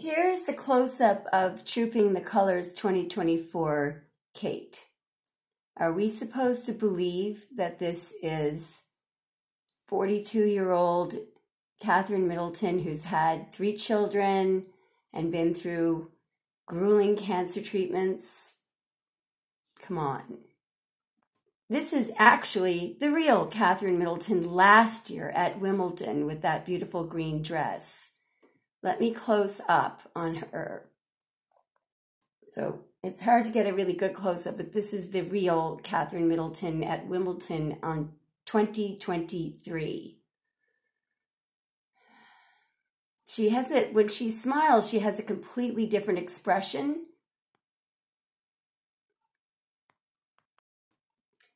Here's a close-up of Trooping the Colors 2024 Kate. Are we supposed to believe that this is 42-year-old Catherine Middleton, who's had 3 children and been through grueling cancer treatments? Come on. This is actually the real Catherine Middleton last year at Wimbledon with that beautiful green dress. Let me close up on her. So it's hard to get a really good close-up, but this is the real Catherine Middleton at Wimbledon on 2023. She has it, when she smiles, she has a completely different expression.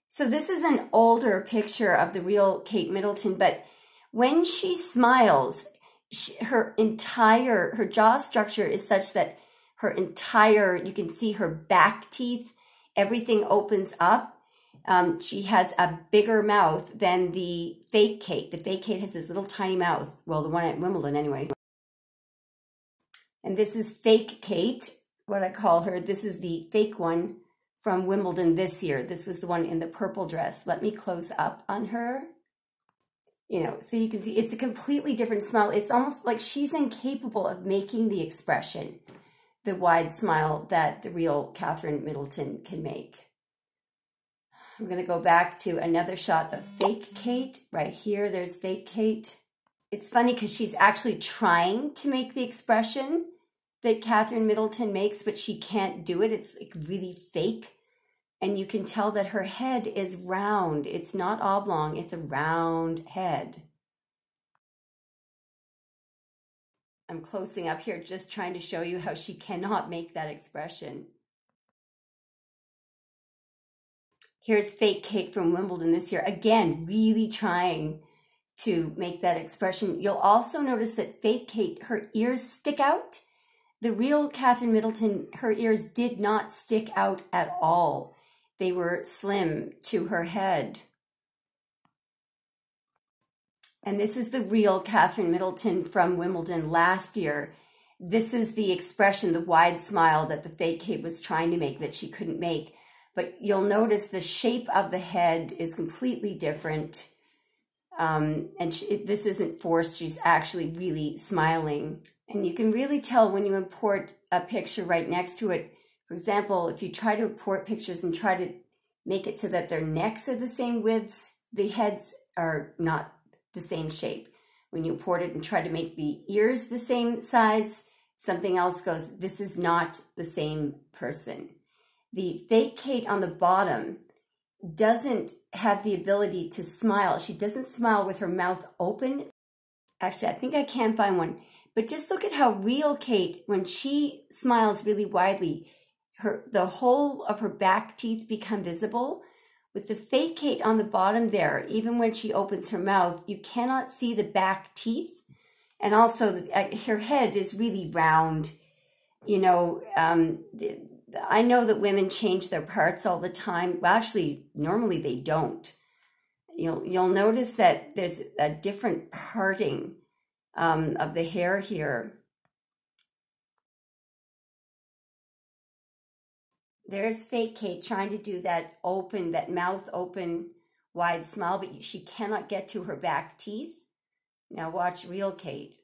So this is an older picture of the real Kate Middleton, but when she smiles, her jaw structure is such that her entire, you can see her back teeth, everything opens up. She has a bigger mouth than the fake Kate. The fake Kate has this little tiny mouth. Well, the one at Wimbledon anyway. And this is fake Kate, what I call her. This is the fake one from Wimbledon this year. This was the one in the purple dress. Let me close up on her. You know, so you can see it's a completely different smile. It's almost like she's incapable of making the expression, the wide smile that the real Catherine Middleton can make. I'm going to go back to another shot of fake Kate. Right here, there's fake Kate. It's funny because she's actually trying to make the expression that Catherine Middleton makes, but she can't do it. It's like really fake. And you can tell that her head is round. It's not oblong, it's a round head. I'm closing up here, just trying to show you how she cannot make that expression. Here's fake Kate from Wimbledon this year. Again, really trying to make that expression. You'll also notice that fake Kate, her ears stick out. The real Catherine Middleton, her ears did not stick out at all. They were slim to her head. And this is the real Catherine Middleton from Wimbledon last year. This is the expression, the wide smile that the fake Kate was trying to make that she couldn't make. But you'll notice the shape of the head is completely different. This isn't forced. She's actually really smiling. And you can really tell when you import a picture right next to it. For example, if you try to import pictures and try to make it so that their necks are the same widths, the heads are not the same shape. When you import it and try to make the ears the same size, something else goes, this is not the same person. The fake Kate on the bottom doesn't have the ability to smile. She doesn't smile with her mouth open. Actually, I think I can find one. But just look at how real Kate, when she smiles really widely, the whole of her back teeth become visible. With the fake Kate on the bottom there, even when she opens her mouth, you cannot see the back teeth. And also, her head is really round. You know, I know that women change their parts all the time. Well, actually, normally they don't. You'll notice that there's a different parting of the hair here. There's fake Kate trying to do that open, that mouth open, wide smile, but she cannot get to her back teeth. Now watch real Kate.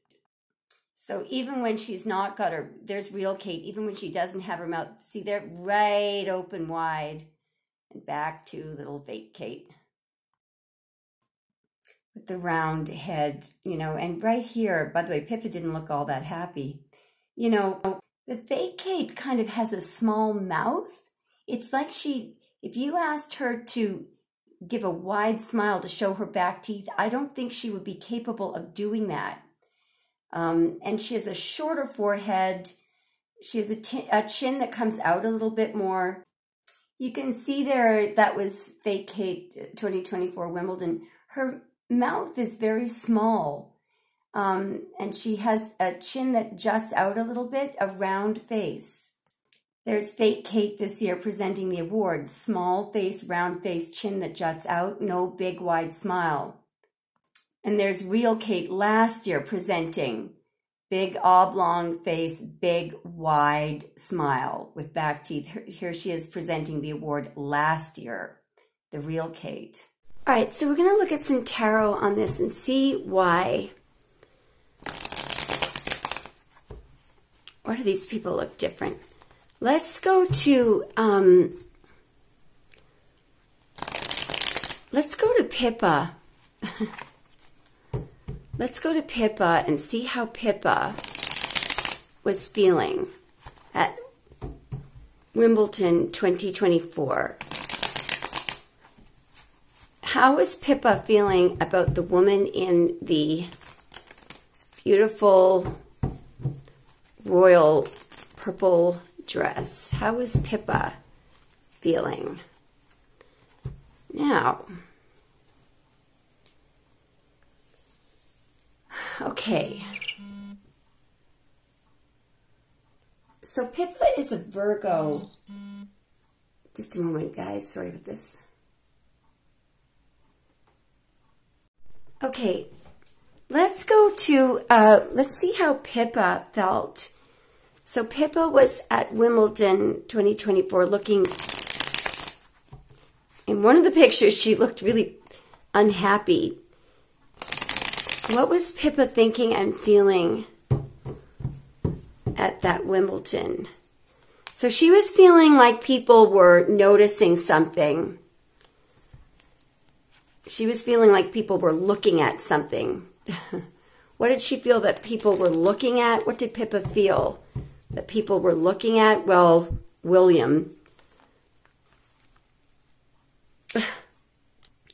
So even when she's not got her, there's real Kate, even when she doesn't have her mouth, see there, right open wide, and back to little fake Kate. With the round head, you know, and right here, by the way, Pippa didn't look all that happy. You know, the fake Kate kind of has a small mouth. It's like if you asked her to give a wide smile to show her back teeth, I don't think she would be capable of doing that. And she has a shorter forehead. She has a chin that comes out a little bit more. You can see there, that was fake Kate 2024 Wimbledon. Her mouth is very small. And she has a chin that juts out a little bit, a round face. There's fake Kate this year presenting the award. Small face, round face, chin that juts out, no big wide smile. And there's real Kate last year presenting Big oblong face, big wide smile with back teeth. Here she is presenting the award last year, the real Kate. All right, so we're going to look at some tarot on this and see why. Or do these people look different? Let's go to Pippa. Let's go to Pippa and see how Pippa was feeling at Wimbledon 2024. How was Pippa feeling about the woman in the beautiful royal purple dress? How was Pippa feeling? Now, okay. So Pippa is a Virgo. Just a moment, guys. Sorry about this. Okay, let's go to, let's see how Pippa felt. So Pippa was at Wimbledon 2024 looking, in one of the pictures, she looked really unhappy. What was Pippa thinking and feeling at that Wimbledon? So she was feeling like people were noticing something. She was feeling like people were looking at something. What did she feel that people were looking at? What did Pippa feel that people were looking at? Well, William.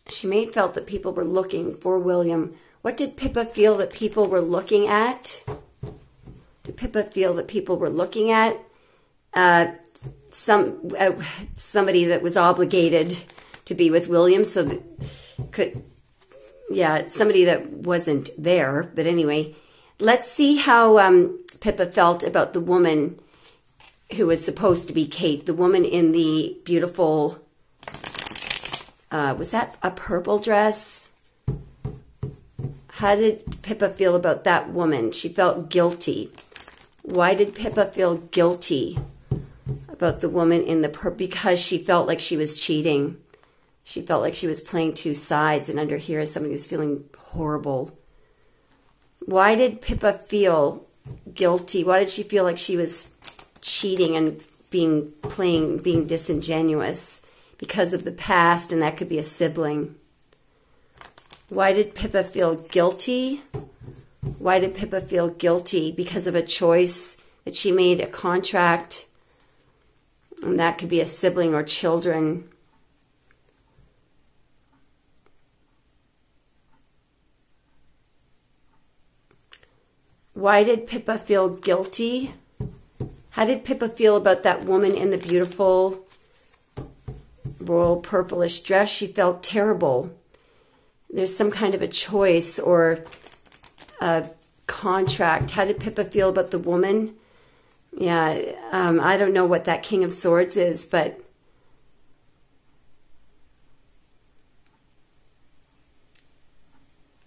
She may have felt that people were looking for William. What did Pippa feel that people were looking at? Did Pippa feel that people were looking at? Somebody that was obligated to be with William, so that somebody that wasn't there. But anyway, let's see how Pippa felt about the woman who was supposed to be Kate, the woman in the beautiful, was that a purple dress? How did Pippa feel about that woman? She felt guilty. Why did Pippa feel guilty about the woman in the purple? Because she felt like she was cheating. She felt like she was playing two sides, and under here somebody was feeling horrible. Why did Pippa feel guilty? Why did she feel like she was cheating and being disingenuous? Because of the past, and that could be a sibling. Why did Pippa feel guilty? Why did Pippa feel guilty? Because of a choice that she made, a contract, and that could be a sibling or children. Why did Pippa feel guilty? How did Pippa feel about that woman in the beautiful royal purplish dress? She felt terrible. There's some kind of a choice or a contract. How did Pippa feel about the woman? Yeah, I don't know what that King of Swords is, but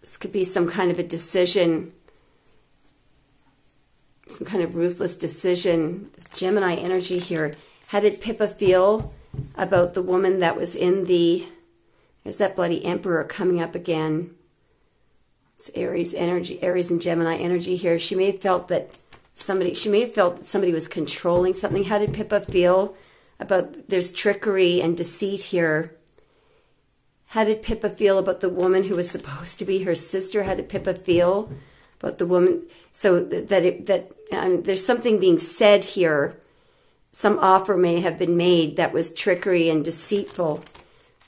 this could be some kind of a decision. Some kind of ruthless decision. Gemini energy here. How did Pippa feel about the woman that was in the... There's that bloody Emperor coming up again. It's Aries energy, Aries and Gemini energy here. She may have felt that somebody was controlling something. How did Pippa feel about... There's trickery and deceit here. How did Pippa feel about the woman who was supposed to be her sister? How did Pippa feel about the woman? So there's something being said here. Some offer may have been made that was trickery and deceitful.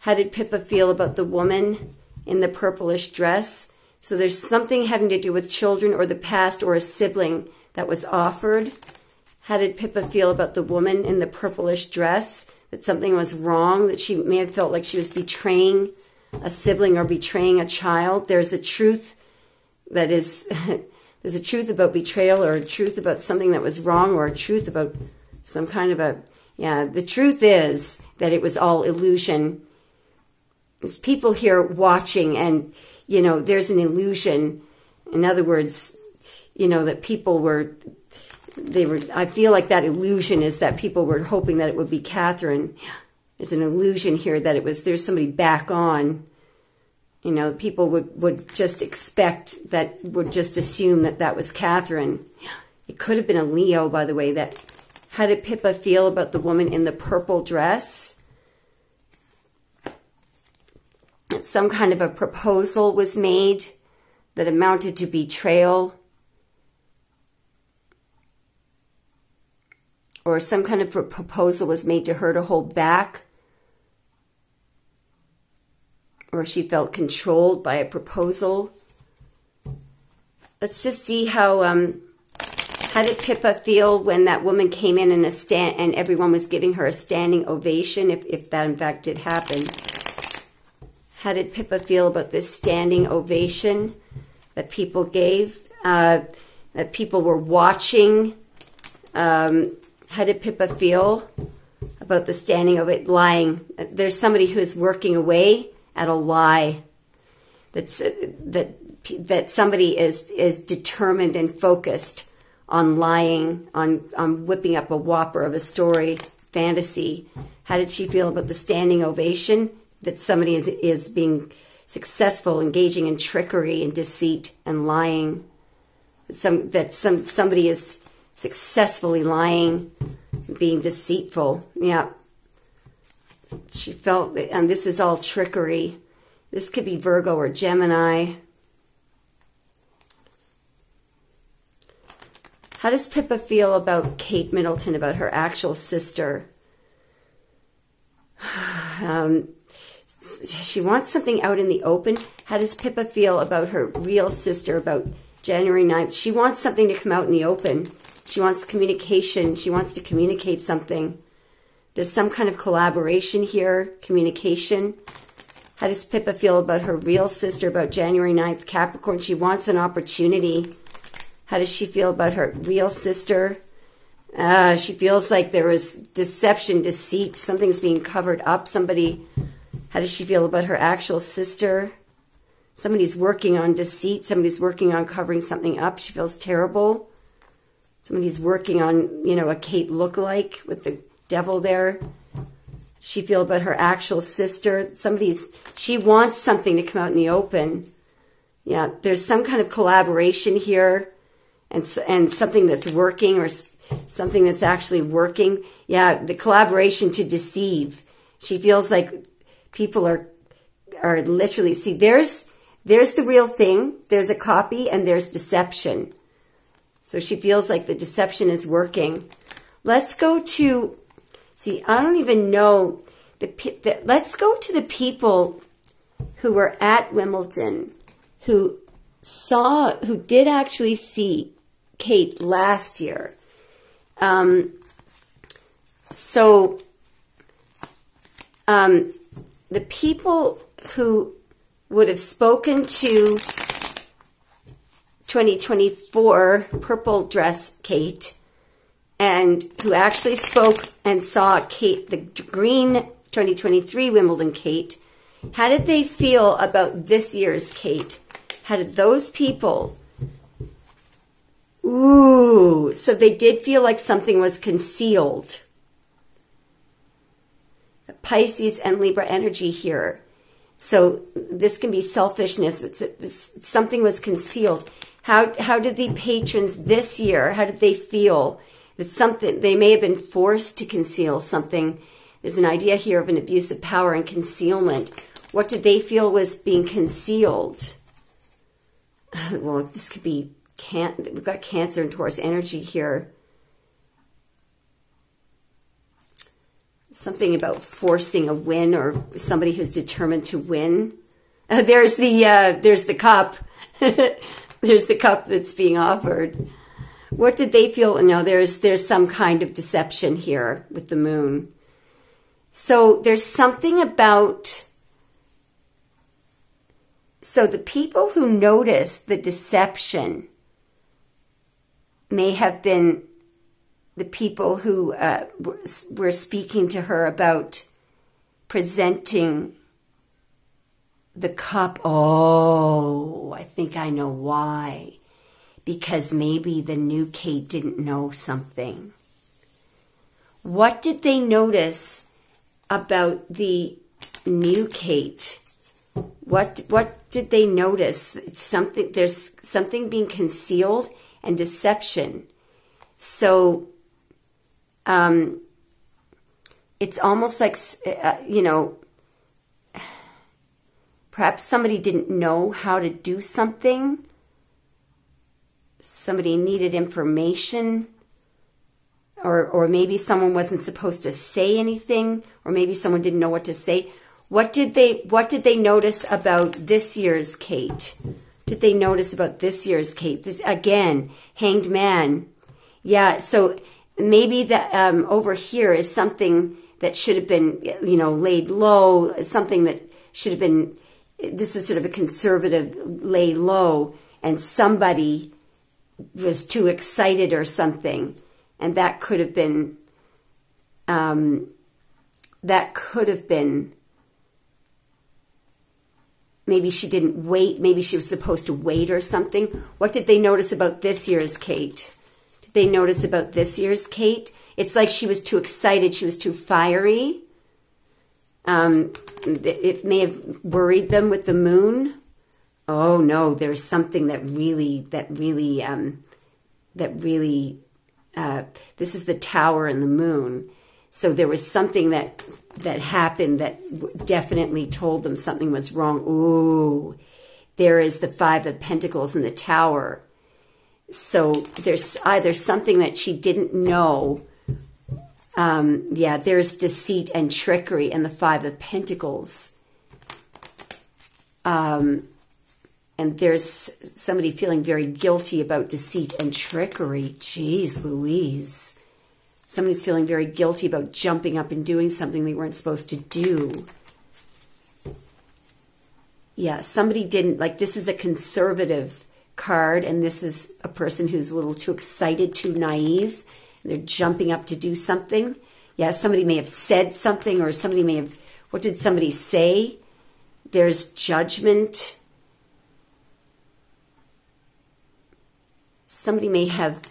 How did Pippa feel about the woman in the purplish dress? So there's something having to do with children or the past or a sibling that was offered. How did Pippa feel about the woman in the purplish dress? That something was wrong, that she may have felt like she was betraying a sibling or betraying a child. There's a truth that is, there's a truth about betrayal, or a truth about something that was wrong, or a truth about some kind of a, the truth is that it was all illusion. There's people here watching, and, there's an illusion. In other words, you know, that people were, I feel like that illusion is that people were hoping that it would be Catherine. There's an illusion here that there's somebody back on. You know, people would just expect that, would just assume that that was Catherine. It could have been a Leo, by the way. How did Pippa feel about the woman in the purple dress? Some kind of a proposal was made that amounted to betrayal. Or some kind of proposal was made to her to hold back. Or she felt controlled by a proposal. Let's just see how did Pippa feel when that woman came in and everyone was giving her a standing ovation, if that in fact did happen. How did Pippa feel about this standing ovation that people gave, that people were watching? How did Pippa feel about the standing ovation? Lying. There's somebody who's working away at a lie. That somebody is determined and focused on lying, on whipping up a whopper of a story, fantasy. How did she feel about the standing ovation? That somebody is being successful, engaging in trickery and deceit and lying. Somebody is successfully lying, being deceitful. Yeah. She felt, and this is all trickery. This could be Virgo or Gemini. How does Pippa feel about Kate Middleton, about her actual sister? She wants something out in the open. How does Pippa feel about her real sister, about January 9th? She wants something to come out in the open. She wants communication. She wants to communicate something. There's some kind of collaboration here, communication. How does Pippa feel about her real sister, about January 9th, Capricorn? She wants an opportunity. How does she feel about her real sister? She feels like there was deception, deceit. Something's being covered up. How does she feel about her actual sister? Somebody's working on deceit. Somebody's working on covering something up. She feels terrible. Somebody's working on, you know, a Kate lookalike with the devil there. She feel about her actual sister. She wants something to come out in the open. Yeah, there's some kind of collaboration here, and something that's working, or something that's actually working. Yeah, the collaboration to deceive. She feels like people are literally, see, there's the real thing. There's a copy, and there's deception. So she feels like the deception is working. Let's go to, see, I don't even know. Let's go to the people who were at Wimbledon, who did actually see Kate last year. The people who would have spoken to 2024 purple dress Kate, and who actually spoke and saw Kate, the green 2023 Wimbledon Kate, how did they feel about this year's Kate? How did those people... Ooh, so they did feel like something was concealed. Pisces and Libra energy here. So this can be selfishness. Something was concealed. How did the patrons this year, how did they feel that something, they may have been forced to conceal something? There's an idea here of an abuse of power and concealment. What did they feel was being concealed? Well, this could be, we've got Cancer and Taurus energy here. Something about forcing a win, or somebody who's determined to win. There's the cup. There's the cup that's being offered. What did they feel? No, there's some kind of deception here with the moon. So there's something about... So the people who noticed the deception may have been the people who were speaking to her about presenting the cup. Oh, I think I know why. because maybe the new Kate didn't know something. What did they notice about the new Kate? What did they notice? There's something being concealed and deception. So it's almost like, perhaps somebody didn't know how to do something. Somebody needed information. Or maybe someone wasn't supposed to say anything. Or maybe someone didn't know what to say. What did they notice about this year's Kate? Did they notice about this year's Kate? This, again, Hanged Man. Yeah, so maybe that over here is something that should have been, laid low, something that should have been, this is sort of a conservative lay low, and somebody was too excited or something. And that could have been, maybe she didn't wait, maybe she was supposed to wait or something. What did they notice about this year's Kate? Did they notice about this year's Kate? It's like she was too excited, she was too fiery. It may have worried them with the moon. Oh no, there's something that really, this is the tower and the moon. So there was something that happened that definitely told them something was wrong. Ooh, there is the Five of Pentacles in the tower. So there's either something that she didn't know. There's deceit and trickery in the Five of Pentacles. And there's somebody feeling very guilty about deceit and trickery. Jeez Louise. Somebody's feeling very guilty about jumping up and doing something they weren't supposed to do. Yeah, somebody didn't, like this is a conservative card, and this is a person who's a little too excited, too naive, and they're jumping up to do something. Yeah, somebody may have said something, or somebody may have, what did somebody say? There's judgment. Somebody may have,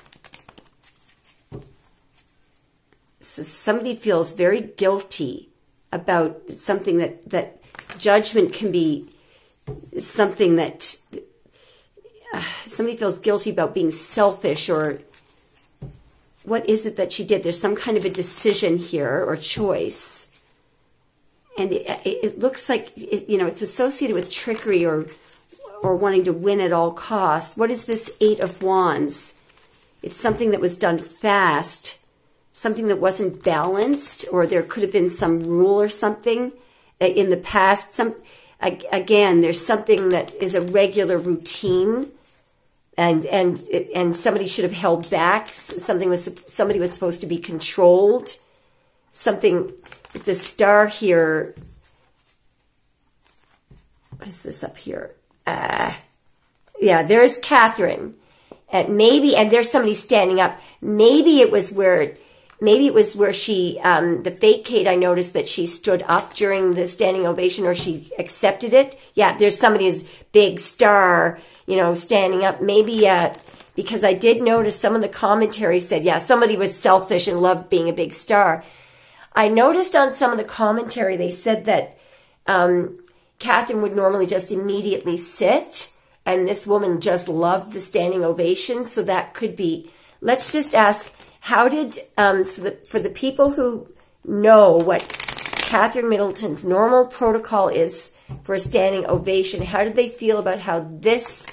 somebody feels very guilty about something that judgment can be something that somebody feels guilty about being selfish, or what is it that she did? There's some kind of a decision here or choice. And it looks like, it's associated with trickery or wanting to win at all costs. What is this Eight of Wands? It's something that was done fast, something that wasn't balanced, or there could have been some rule or something in the past. Again, there's something that is a regular routine, and somebody should have held back. Somebody was supposed to be controlled. Something with the star here. What is this up here? There's Catherine, and there's somebody standing up. Maybe it was where she, the fake Kate, I noticed that she stood up during the standing ovation, or she accepted it. Yeah, there's somebody's big star, standing up. Maybe, because I did notice some of the commentary said, somebody was selfish and loved being a big star. I noticed on some of the commentary, they said that, Catherine would normally just immediately sit, and this woman just loved the standing ovation. So that could be, let's just ask, how did, for the people who know what Catherine Middleton's normal protocol is for a standing ovation, how did they feel about how this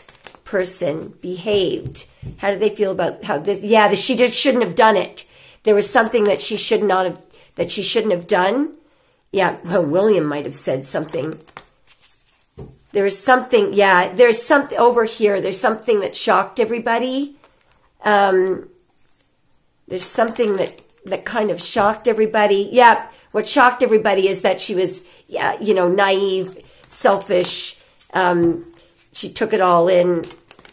person behaved? How did they feel about how this, she shouldn't have done it. There was something that she shouldn't have done. Yeah, well, William might have said something. There's something over here. There's something that shocked everybody. There's something that kind of shocked everybody. Yeah, what shocked everybody is that she was, naive, selfish. She took it all in.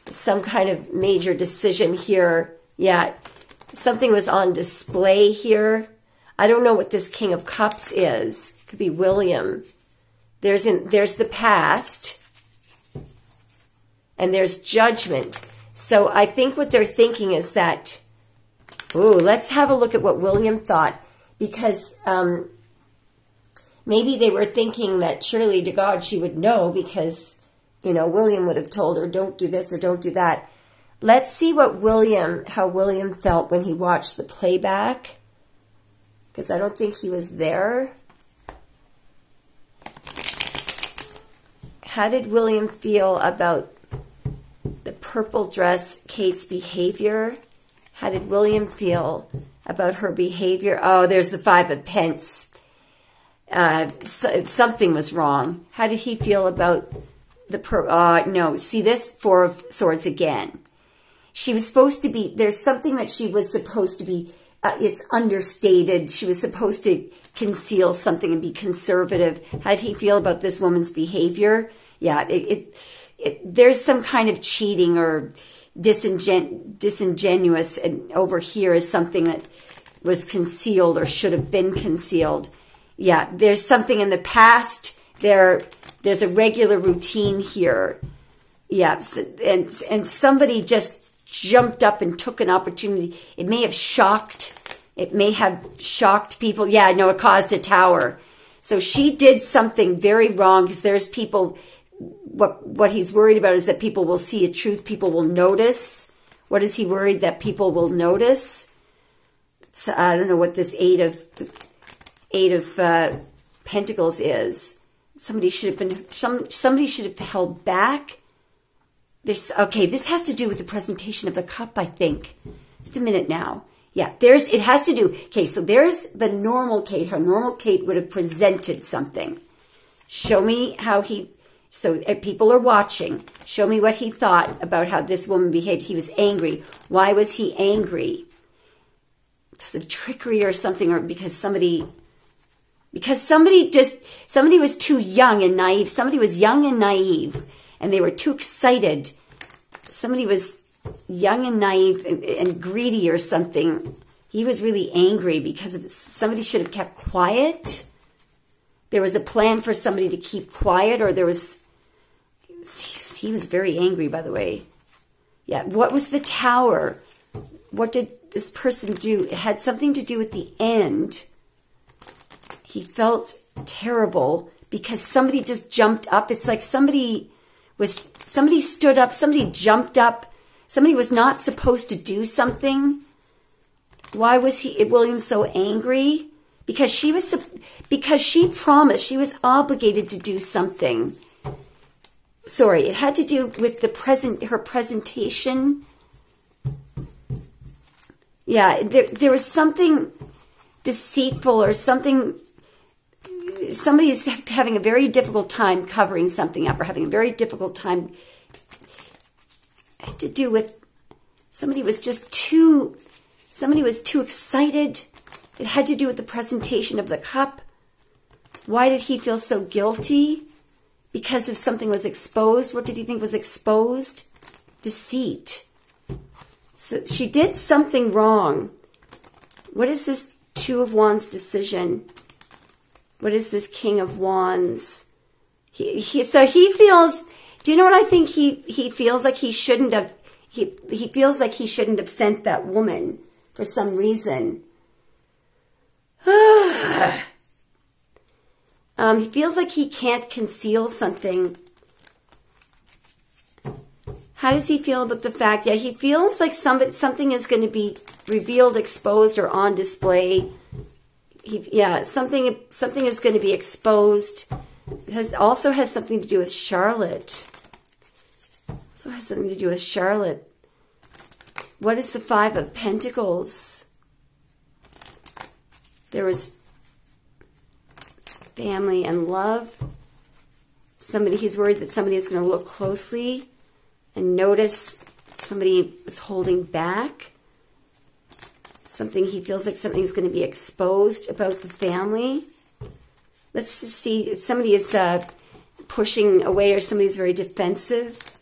Some kind of major decision here. Yeah, something was on display here. I don't know what this King of Cups is. Could be William. There's the past, and there's judgment. So I think what they're thinking is that, let's have a look at what William thought, because maybe they were thinking that surely to God she would know, because, William would have told her, don't do this or don't do that. Let's see how William felt when he watched the playback, because I don't think he was there. How did William feel about the purple dress, Kate's behavior? How did William feel about her behavior? Oh, there's the 5 of pence. Something was wrong. How did he feel about the no, see this 4 of swords again. She was supposed to be, there's something that she was supposed to be, it's understated. She was supposed to conceal something and be conservative. How did he feel about this woman's behavior? Yeah, there's some kind of cheating or disingenuous, and over here is something that was concealed or should have been concealed. Yeah, there's something in the past. There's a regular routine here. Yeah, and somebody just jumped up and took an opportunity. It may have shocked people. Yeah, no, it caused a tower. So she did something very wrong, because there's people, what he's worried about is that people will see a truth, people will notice. What is he worried that people will notice? So I don't know what this eight of Pentacles is. Somebody should have held back. This has to do with the presentation of the cup, I think. Just a minute now. Yeah, it has to do. Okay, so there's the normal Kate. Her normal Kate would have presented something. Show me how so people are watching. Show me what he thought about how this woman behaved. He was angry. Why was he angry? Because of trickery or something, or because somebody was too young and naive. Somebody was young and naive, and they were too excited. Somebody was young and naive and greedy or something. He was really angry because somebody should have kept quiet. There was a plan for somebody to keep quiet, or he was very angry, by the way. Yeah, what was the tower? What did this person do? It had something to do with the end. He felt terrible because somebody just jumped up. It's like somebody stood up, somebody jumped up, somebody was not supposed to do something. Why was William so angry? Because she promised, she was obligated to do something. Sorry, it had to do with her presentation. Yeah, there was something deceitful or something. Somebody's having a very difficult time covering something up, or having a very difficult time. It had to do with somebody was too excited. It had to do with the presentation of the cup. Why did he feel so guilty? Because if something was exposed. What did he think was exposed? Deceit. So she did something wrong. What is this 2 of Wands decision? What is this King of Wands? So he feels, do you know what I think he feels like he shouldn't have, he feels like he shouldn't have sent that woman for some reason. He feels like he can't conceal something. How does he feel about the fact? Yeah, he feels like something is going to be revealed, exposed, or on display. Something is going to be exposed. It also has something to do with Charlotte. What is the 5 of Pentacles? There was family and love. He's worried that somebody is going to look closely and notice somebody is holding back. He feels like something is going to be exposed about the family. Let's just see. Somebody is pushing away, or somebody's very defensive.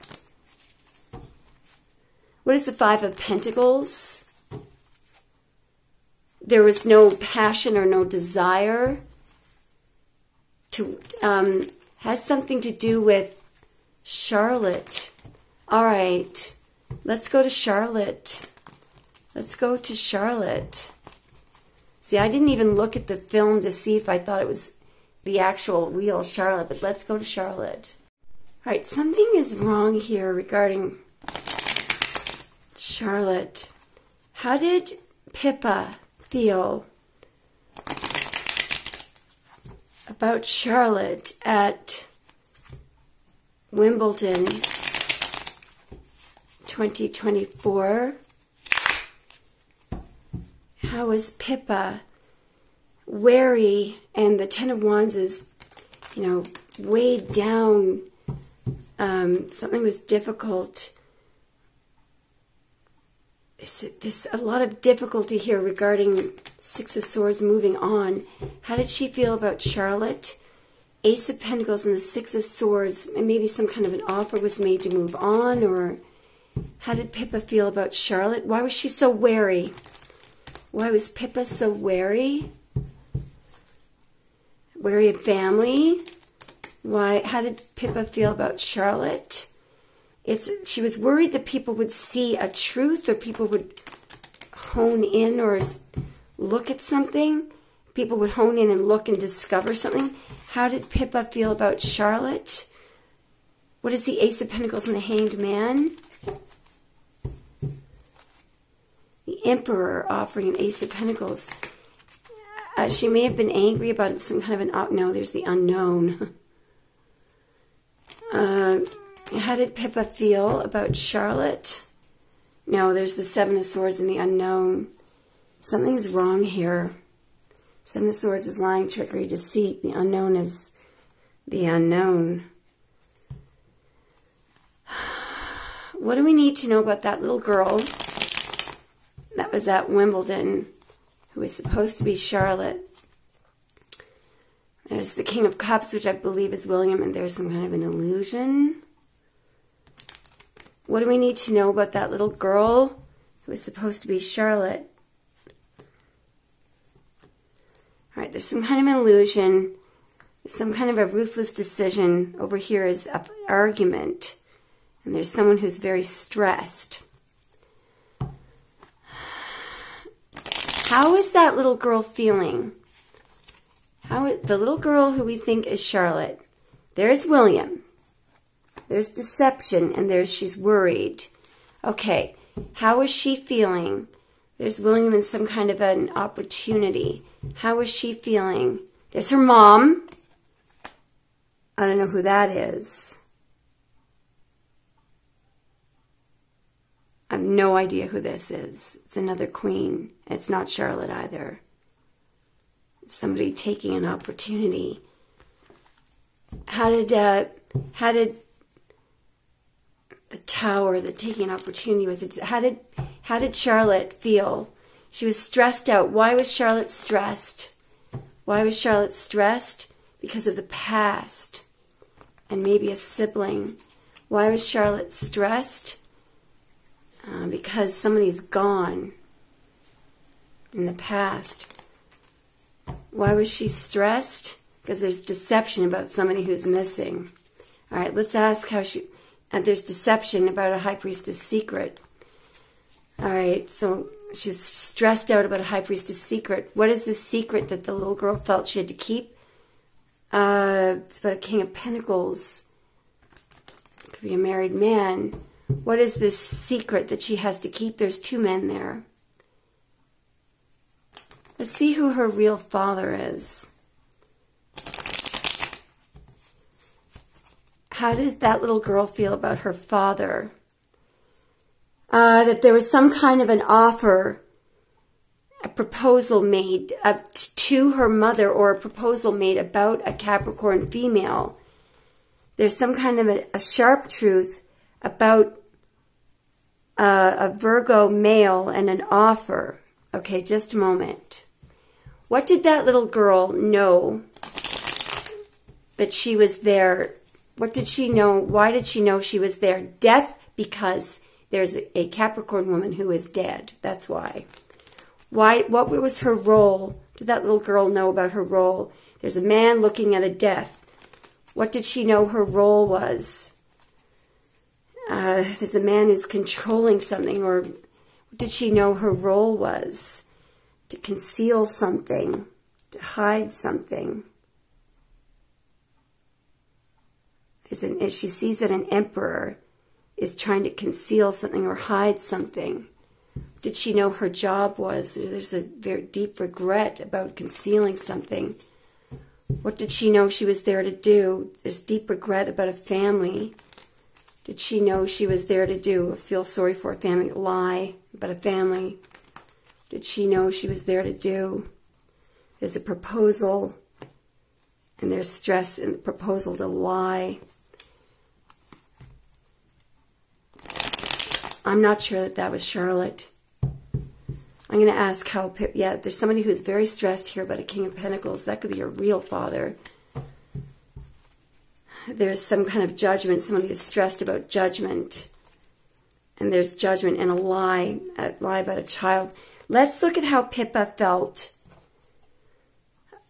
What is the 5 of Pentacles? There was no passion or no desire. Has something to do with Charlotte. All right. Let's go to Charlotte. Let's go to Charlotte. See, I didn't even look at the film to see if I thought it was the actual real Charlotte, but let's go to Charlotte. All right, something is wrong here regarding Charlotte. How did Pippa feel about Charlotte at Wimbledon 2024? How was Pippa wary, and the Ten of Wands is, weighed down. Something was difficult. There's a lot of difficulty here regarding Six of Swords moving on. How did she feel about Charlotte? Ace of Pentacles and the Six of Swords, and maybe some kind of an offer was made to move on, or how did Pippa feel about Charlotte? Why was she so wary? Why was Pippa so wary? Wary of family? Why? How did Pippa feel about Charlotte? She was worried that people would see a truth, or people would hone in or look at something. People would hone in and look and discover something. How did Pippa feel about Charlotte? What is the Ace of Pentacles and the Hanged Man? The Emperor offering an Ace of Pentacles. She may have been angry about some kind of an... No, there's the Unknown. How did Pippa feel about Charlotte? No, there's the Seven of Swords and the Unknown. Something's wrong here. Seven of Swords is lying, trickery, deceit. The Unknown is the unknown. What do we need to know about that little girl that was at Wimbledon, who was supposed to be Charlotte? There's the King of Cups, which I believe is William, and there's some kind of an illusion. What do we need to know about that little girl who was supposed to be Charlotte? All right, there's some kind of an illusion. There's some kind of a ruthless decision. Over here is an argument. And there's someone who's very stressed. How is that little girl feeling? The little girl who we think is Charlotte. There's William. There's deception, and she's worried. Okay, how is she feeling? There's William and some kind of an opportunity. How is she feeling? There's her mom. I don't know who that is. I have no idea who this is. It's another queen. It's not Charlotte either. It's somebody taking an opportunity. How did the Tower, the taking an opportunity, how did Charlotte feel? She was stressed out. Why was Charlotte stressed? Why was Charlotte stressed? Because of the past and maybe a sibling. Why was Charlotte stressed? Because somebody's gone in the past. Why was she stressed? Because there's deception about somebody who's missing. All right, let's ask how she... there's deception about a high priestess secret. All right, so she's stressed out about a high priestess secret. What is the secret that the little girl felt she had to keep? It's about a King of Pentacles. It could be a married man. What is this secret that she has to keep? There's two men there. Let's see who her real father is. How did that little girl feel about her father? That there was some kind of an offer, a proposal made to her mother, or a proposal made about a Capricorn female. There's some kind of a sharp truth about a Virgo male and an offer. Okay, just a moment. What did that little girl know that she was there? What did she know? Why did she know she was there? Death, because there's a Capricorn woman who is dead. That's why. What was her role? Did that little girl know about her role? There's a man looking at a death. What did she know her role was? There's a man who's controlling something, or what did she know her role was? To conceal something, to hide something. She sees that an emperor is trying to conceal something or hide something. Did she know her job was? There's a very deep regret about concealing something. What did she know she was there to do? There's deep regret about a family. Did she know she was there to do? Feel sorry for a family, lie about a family. Did she know she was there to do? There's a proposal, and there's stress in the proposal to lie. I'm not sure that that was Charlotte. I'm going to ask how, yeah, there's somebody who's very stressed here about a King of Pentacles. That could be your real father. There's some kind of judgment. Somebody is stressed about judgment. And there's judgment and a lie about a child. Let's look at how Pippa felt.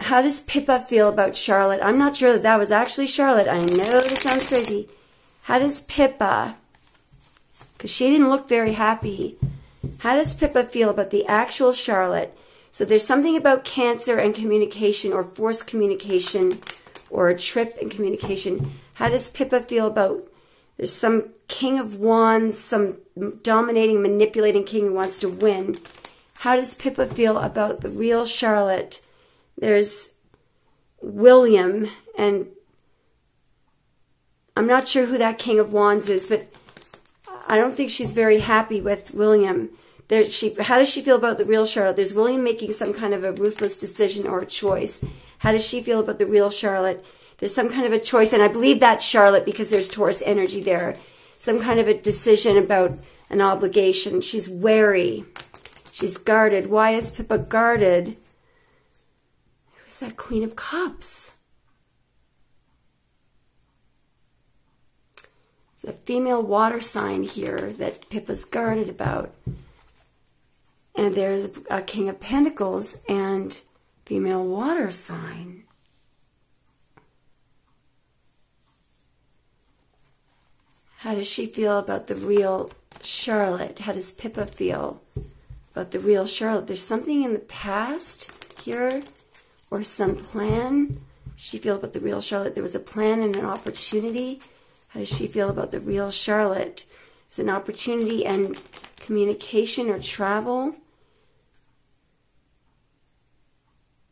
How does Pippa feel about Charlotte? I'm not sure that that was actually Charlotte. I know this sounds crazy. How does Pippa, because she didn't look very happy, how does Pippa feel about the actual Charlotte? So there's something about Cancer and communication, or forced communication, or a trip in communication. How does Pippa feel about, there's some King of Wands, some dominating, manipulating king who wants to win. How does Pippa feel about the real Charlotte? There's William, and I'm not sure who that King of Wands is, but I don't think she's very happy with William. How does she feel about the real Charlotte? There's William making some kind of a ruthless decision or a choice. How does she feel about the real Charlotte? There's some kind of a choice, and I believe that's Charlotte because there's Taurus energy there. Some kind of a decision about an obligation. She's wary. She's guarded. Why is Pippa guarded? Who's that Queen of Cups? There's a female water sign here that Pippa's guarded about. And there's a King of Pentacles and female water sign. How does she feel about the real Charlotte? How does Pippa feel about the real Charlotte? There's something in the past here, or some plan. She feel about the real Charlotte. There was a plan and an opportunity. How does she feel about the real Charlotte? It's an opportunity and communication or travel.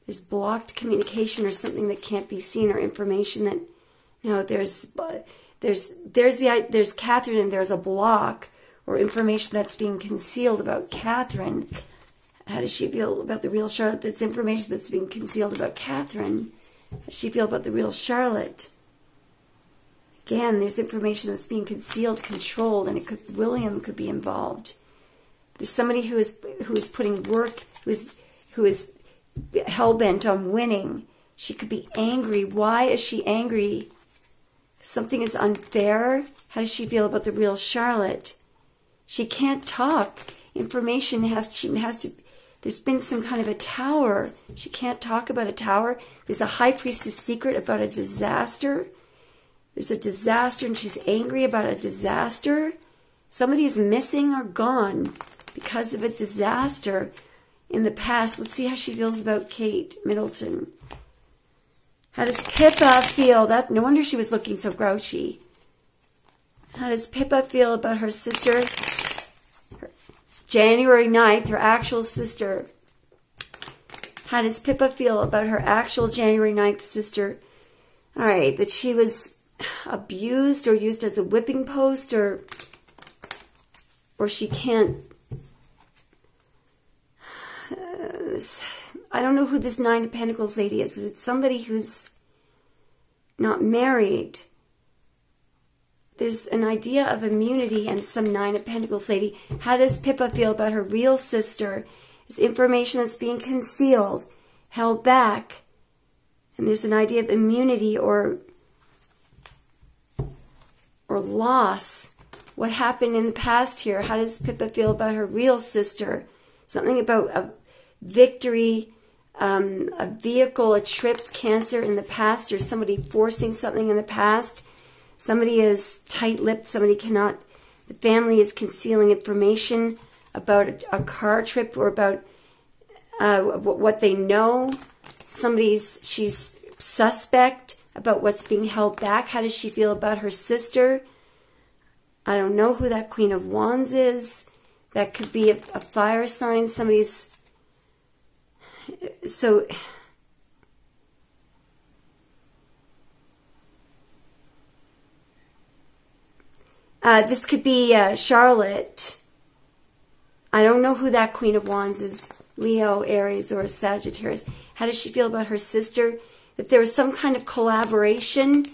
There's blocked communication or something that can't be seen, or information that, there's Catherine, and there's a block or information that's being concealed about Catherine. How does she feel about the real Charlotte? That's information that's being concealed about Catherine. How does she feel about the real Charlotte? Again, there's information that's being concealed, controlled, and William could be involved. There's somebody who is putting work, who is hell-bent on winning. She could be angry. Why is she angry? Something is unfair. How does she feel about the real Charlotte? She can't talk. Information there's been some kind of a tower. She can't talk about a tower. There's a high priestess secret about a disaster. There's a disaster, and she's angry about a disaster. Somebody is missing or gone because of a disaster in the past. Let's see how she feels about Kate Middleton. How does Pippa feel? No wonder she was looking so grouchy. How does Pippa feel about her sister? January 9th, her actual sister. How does Pippa feel about her actual January 9th sister? All right, that she was abused or used as a whipping post, or she can't. I don't know who this Nine of Pentacles lady is. Is it somebody who's not married? There's an idea of immunity and some Nine of Pentacles lady. How does Pippa feel about her real sister? There's information that's being concealed, held back. And there's an idea of immunity or loss. What happened in the past here? How does Pippa feel about her real sister? Something about a victory, a vehicle, a trip, Cancer in the past, or somebody forcing something in the past. Somebody is tight-lipped. Somebody cannot The family is concealing information about a car trip or about what they know. She's suspect about what's being held back. How does she feel about her sister? I don't know who that Queen of Wands is. That could be a fire sign. Somebody's... So... this could be Charlotte. I don't know who that Queen of Wands is. Leo, Aries, or Sagittarius. How does she feel about her sister? That there was some kind of collaboration.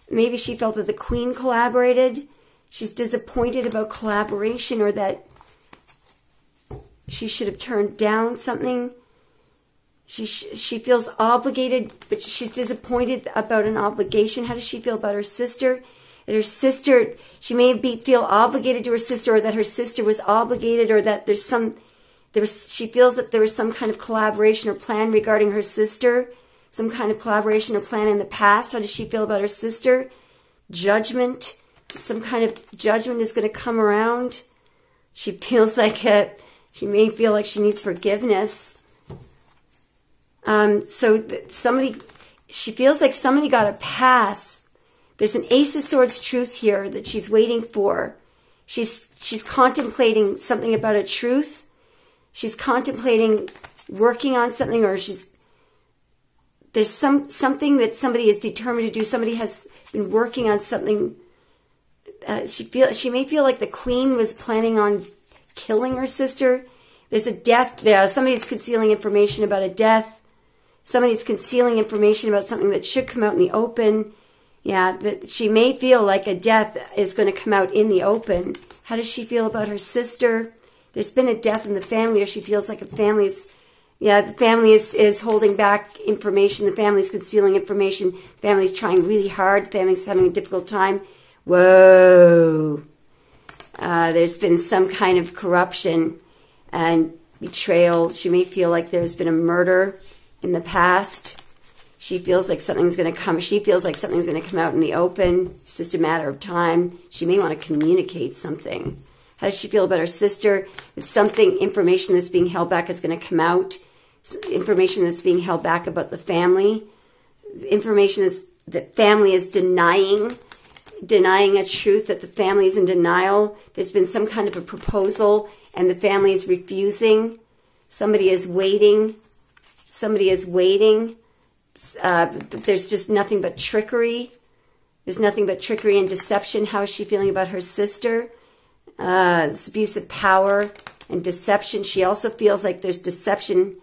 Maybe she felt that the Queen collaborated. She's disappointed about collaboration, or that she should have turned down something. She feels obligated, but she's disappointed about an obligation. How does she feel about her sister? That her sister, she may feel obligated to her sister, or that her sister was obligated, or that she feels that there was some kind of collaboration or plan regarding her sister, some kind of collaboration or plan in the past. How does she feel about her sister? Judgment, some kind of judgment is going to come around. She feels like she may feel like she needs forgiveness. She feels like somebody got a pass. There's an Ace of Swords truth here that she's waiting for. She's contemplating something about a truth. She's contemplating working on something, or there's something that somebody is determined to do. Somebody has been working on something. She may feel like the Queen was planning on killing her sister. There's a death there. Somebody's concealing information about a death. Somebody's concealing information about something that should come out in the open. Yeah, that she may feel like a death is going to come out in the open. How does she feel about her sister? There's been a death in the family, or she feels like the family is holding back information. The family's concealing information. The family's trying really hard. The family's having a difficult time. Whoa. There's been some kind of corruption and betrayal. She may feel like there's been a murder in the past. She feels like something's going to come. She feels like something's going to come out in the open. It's just a matter of time. She may want to communicate something. How does she feel about her sister? It's information that's being held back is going to come out. Information that's being held back about the family. Information that family is denying a truth, that the family is in denial. There's been some kind of a proposal and the family is refusing. Somebody is waiting. Somebody is waiting. There's just nothing but trickery. There's nothing but trickery and deception. How is she feeling about her sister? This abuse of power and deception. She also feels like there's deception,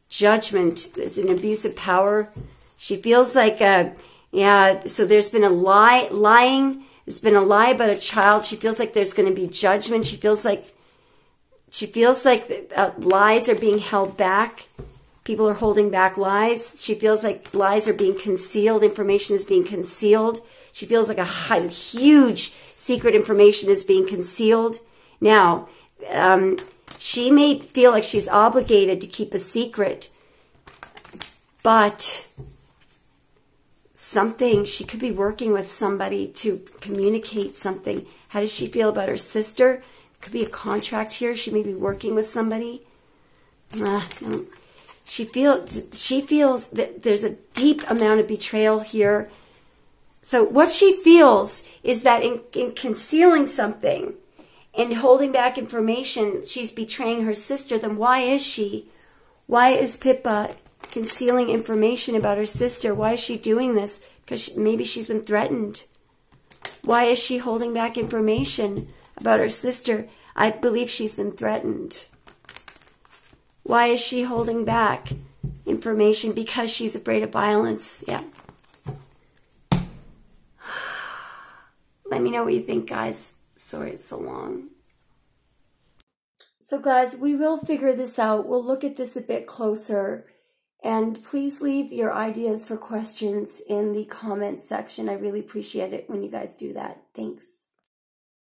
judgment. There's an abuse of power. She feels like, so there's been a lying. There's been a lie about a child. She feels like there's going to be judgment. She feels like lies are being held back. People are holding back lies. She feels like lies are being concealed. Information is being concealed. She feels like a huge secret information is being concealed. Now, she may feel like she's obligated to keep a secret, but she could be working with somebody to communicate something. How does she feel about her sister? Could be a contract here. She may be working with somebody. She feels that there's a deep amount of betrayal here. So what she feels is that in concealing something and holding back information, she's betraying her sister. Then why is Pippa concealing information about her sister? Why is she doing this? Because maybe she's been threatened. Why is she holding back information about her sister? I believe she's been threatened. Why is she holding back information? Because she's afraid of violence. Yeah. Let me know what you think, guys. Sorry it's so long. So, guys, we will figure this out. We'll look at this a bit closer. And please leave your ideas for questions in the comment section. I really appreciate it when you guys do that. Thanks.